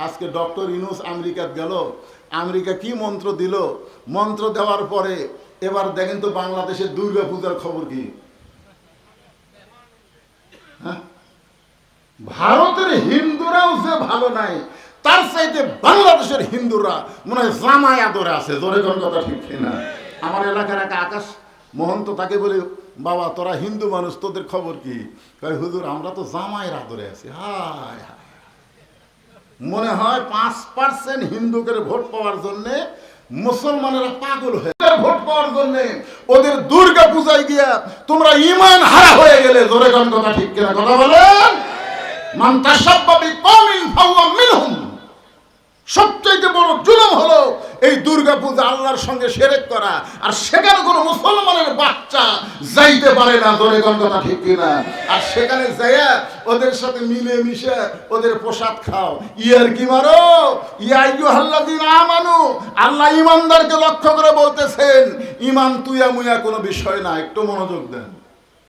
আজকে ডক্টর ইউনূস আমেরিকাত গেল, আমেরিকা কি মন্ত্র দিল, মন্ত্র দেওয়ার পরে এবার দেখেন তো বাংলাদেশের দুর্গা পূজার খবর কি। হ্যাঁ, ভারতের হিন্দুরাও যে ভালো নাই, তার চাইতে বাংলাদেশের হিন্দুরা মনে হয় জামাই আদরে আছে। জোরে কোন কথা ঠিক না? আমার এলাকার এক আকাশ মহন্ত, তাকে বলে, বাবা তোরা হিন্দু মানুষ, তোদের খবর কি? কয় হুজুর আমরা তো জামাইয়ের আদরে আছি। হায় হায়, মনে হয় 5% হিন্দুকে ভোট পাওয়ার জন্য মুসলমানেরা পাগল হয়ে ভোট পাওয়ার জন্য ওদের দুর্গা পূজায় গিয়া তোমরা ঈমান হারা হয়ে গেলে। জোরে কোন কথা ঠিক কিনা? কথা বলেন। মান তাশাব্বা বিকওমিন ফাহুয়া মিনহুম। সবচেয়ে বড় জুলুম হলো এই দুর্গা পূজা আল্লাহর সঙ্গে শিরক করা, আর সেখানে কোনো মুসলমানের বাচ্চা যাইতে পারে না। জোরে কোন কথা ঠিক কিনা? আর সেখানে যাইয়া ওদের সাথে মিলে মিশে ওদের প্রসাদ খাও, ইয়ার কি মারো। ইয়া আইয়ুহাল্লাযীনা আমানু, আল্লাহ ঈমানদারকে লক্ষ্য করে বলতেছেন, ঈমান তুইয়া মুয়া কোনো বিষয় না। একটু মনোযোগ দেন।